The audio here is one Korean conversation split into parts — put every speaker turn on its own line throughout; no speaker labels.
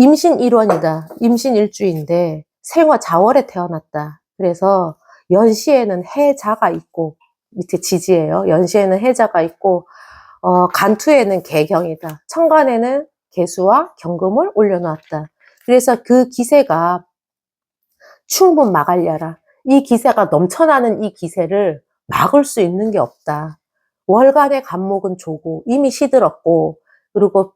임신 1원이다. 임신 1주인데 생화 자월에 태어났다. 그래서 연시에는 해자가 있고, 밑에 지지예요. 연시에는 해자가 있고, 간투에는 개경이다. 천간에는 개수와 경금을 올려놓았다. 그래서 그 기세가 충분 막알려라. 이 기세가 넘쳐나는 이 기세를 막을 수 있는 게 없다. 월간의 간목은 조고 이미 시들었고, 그리고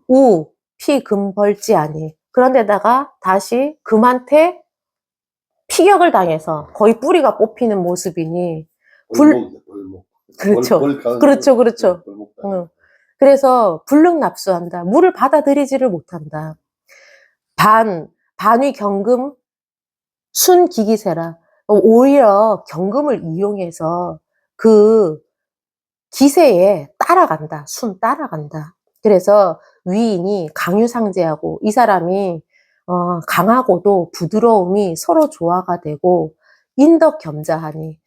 우, 피, 금, 벌지아니. 그런데다가 다시 금한테 피격을 당해서 거의 뿌리가 뽑히는 모습이니
벌목.
그렇죠. 그렇죠, 그렇죠. 응. 그래서 불능납수한다. 물을 받아들이지를 못한다. 반위 경금 순기기세라. 오히려 경금을 이용해서 그 기세에 따라간다. 따라간다. 그래서 위인이 강유상제하고 이 사람이 강하고도 부드러움이 서로 조화가 되고 인덕겸자하니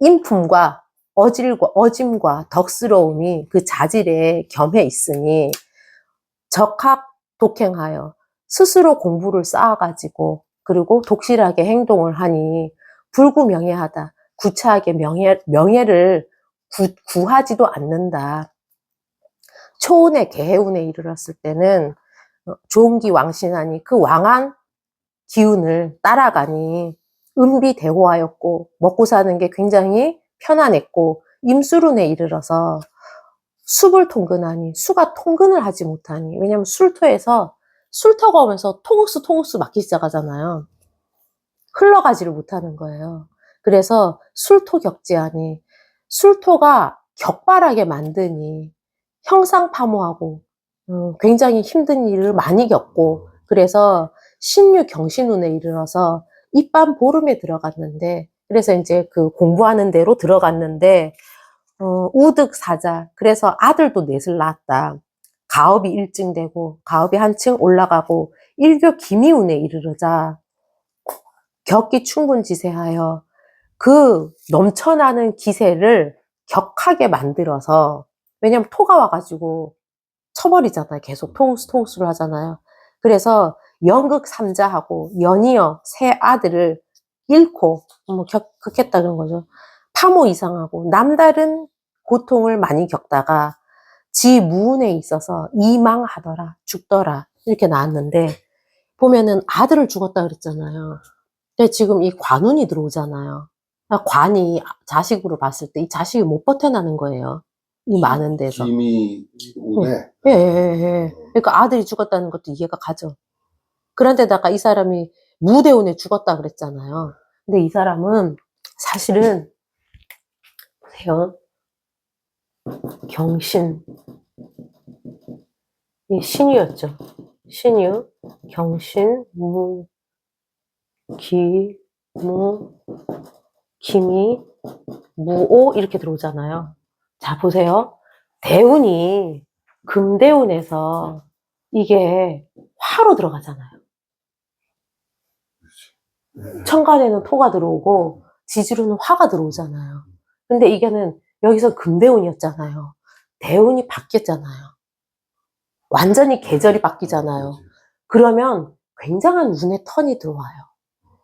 인품과 어짐과 덕스러움이 그 자질에 겸해 있으니 적합 독행하여 스스로 공부를 쌓아가지고 그리고 독실하게 행동을 하니 불구명예하다. 구차하게 명예를 구하지도 않는다. 초운의 개해운에 이르렀을 때는 조응기왕신하니 그 왕한 기운을 따라가니 은비대호하였고 먹고 사는 게 굉장히 편안했고 임술운에 이르러서 숲을 통근하니 수가 통근을 하지 못하니 왜냐면 술터가 오면서 토국수 맞기 시작하잖아요. 흘러가지를 못하는 거예요. 그래서 술토격지하니 술토가 격발하게 만드니 형상파모하고 굉장히 힘든 일을 많이 겪고 그래서 신유 경신운에 이르러서 입반 보름에 들어갔는데 그래서 이제 그 공부하는 대로 들어갔는데 우득사자 그래서 아들도 넷을 낳았다. 가업이 일증되고 가업이 한층 올라가고 일교 기미운에 이르르자 격기 충분지세하여 그 넘쳐나는 기세를 격하게 만들어서 왜냐면 토가 와가지고 쳐버리잖아요. 계속 토우스를 하잖아요. 그래서 연극삼자하고 연이어 세 아들을 잃고 극했다 그런 거죠. 파모 이상하고 남다른 고통을 많이 겪다가 지 무운에 있어서 이망하더라 죽더라 이렇게 나왔는데 보면은 아들을 죽었다 그랬잖아요. 근데 지금 이 관운이 들어오잖아요. 관이 자식으로 봤을 때 이 자식이 못 버텨나는 거예요. 이 많은 데서.
김이 운에.
예. 그러니까 아들이 죽었다는 것도 이해가 가죠. 그런데다가 이 사람이 무대운에 죽었다 그랬잖아요. 근데 이 사람은 사실은 보세요. 경신 이 신유였죠. 신유, 경신, 무, 기, 무, 기미, 무오 이렇게 들어오잖아요. 자 보세요. 대운이 금대운에서 이게 화로 들어가잖아요. 천간에는 토가 들어오고 지지로는 화가 들어오잖아요. 근데 이게는 여기서 금대운이었잖아요. 대운이 바뀌었잖아요. 완전히 계절이 바뀌잖아요. 그러면 굉장한 운의 턴이 들어와요.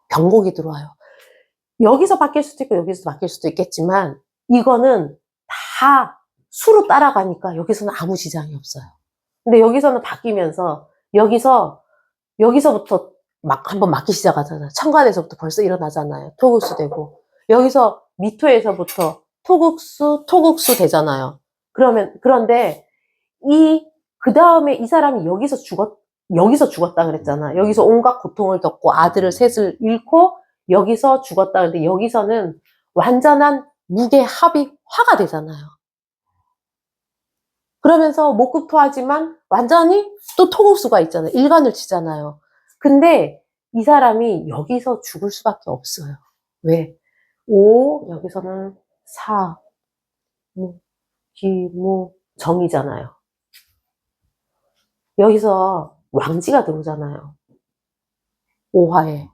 변곡이 들어와요. 여기서 바뀔 수도 있고 여기서 바뀔 수도 있겠지만 이거는 다 수로 따라가니까 여기서는 아무 지장이 없어요. 근데 여기서는 바뀌면서 여기서부터 한번 맞기 시작하잖아요. 천간에서부터 벌써 일어나잖아요. 토국수 되고 여기서 미토에서부터 토국수 되잖아요. 그런데 그 다음에 이 사람이 여기서 죽었다 그랬잖아. 여기서 온갖 고통을 겪고 아들을 셋을 잃고 여기서 죽었다. 근데 여기서는 완전한 무게 합이 화가 되잖아요. 그러면서 목극토하지만 완전히 또 토국수가 있잖아요. 일간을 치잖아요. 근데 이 사람이 여기서 죽을 수밖에 없어요. 왜? 여기서는 사, 무, 기, 무, 정이잖아요. 여기서 왕지가 들어오잖아요. 오화에.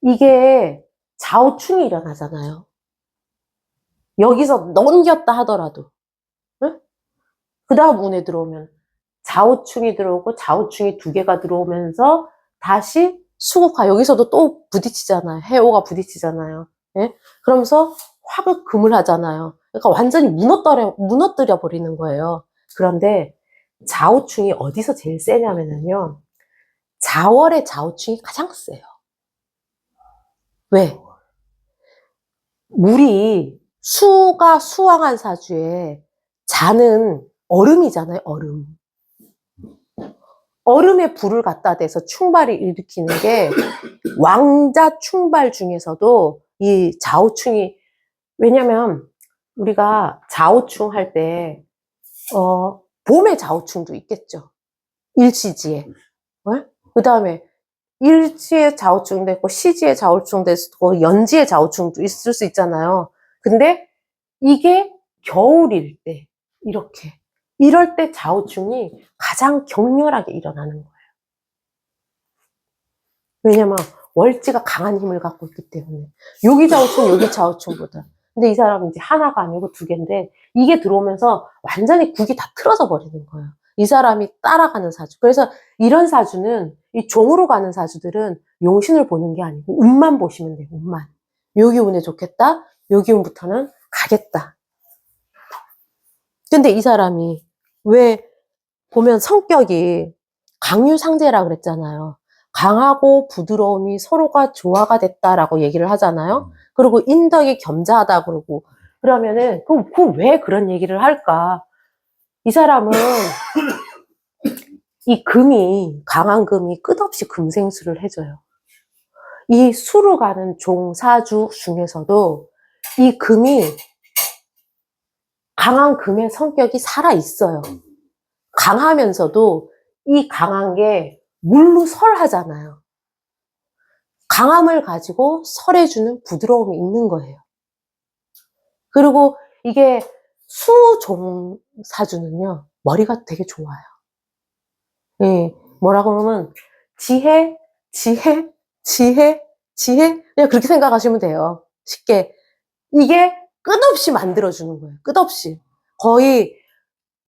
이게 좌우충이 일어나잖아요. 여기서 넘겼다 하더라도 응? 그 다음 운에 들어오면 좌우충이 들어오고 좌우충이 2개가 들어오면서 다시 수국화, 여기서도 또 부딪히잖아요. 해오가 부딪히잖아요. 예? 그러면서 화극금을 하잖아요. 그러니까 완전히 무너뜨려 버리는 거예요. 그런데 좌우충이 어디서 제일 세냐면요. 자월의 좌우충이 가장 세요. 왜? 물이 수가 수왕한 사주에 자는 얼음이잖아요, 얼음. 얼음에 불을 갖다 대서 충발을 일으키는 게 왕자 충발 중에서도 이 좌우충이, 왜냐면 우리가 좌우충 할 때, 봄의 좌우충도 있겠죠. 일시지에. 그 다음에 일지의 좌우충도 있고, 시지의 좌우충도 있고, 연지의 좌우충도 있을 수 있잖아요. 근데 이게 겨울일 때, 이렇게. 이럴 때 좌우충이 가장 격렬하게 일어나는 거예요. 왜냐면 월지가 강한 힘을 갖고 있기 때문에. 여기 좌우충, 여기 좌우충보다. 근데 이 사람은 이제 하나가 아니고 2개인데, 이게 들어오면서 완전히 국이 다 틀어져 버리는 거예요. 이 사람이 따라가는 사주. 그래서 이런 사주는, 이 종으로 가는 사주들은 용신을 보는 게 아니고 운만 보시면 돼요, 운만. 여기 운에 좋겠다, 여기 운부터는 가겠다. 근데 이 사람이 왜 보면 성격이 강유상제라 그랬잖아요. 강하고 부드러움이 서로가 조화가 됐다라고 얘기를 하잖아요. 그리고 인덕이 겸자하다 그러고. 그러면은 그럼 왜 그런 얘기를 할까? 이 사람은 이 금이, 강한 금이 끝없이 금생수를 해줘요. 이 수로 가는 종사주 중에서도 이 금이, 강한 금의 성격이 살아있어요. 강하면서도 이 강한 게 물로 설하잖아요. 강함을 가지고 설해주는 부드러움이 있는 거예요. 그리고 이게 수종사주는요, 머리가 되게 좋아요. 예, 뭐라고 하면 지혜, 지혜, 지혜, 지혜, 그냥 그렇게 생각하시면 돼요. 쉽게. 이게 끝없이 만들어주는 거예요. 끝없이. 거의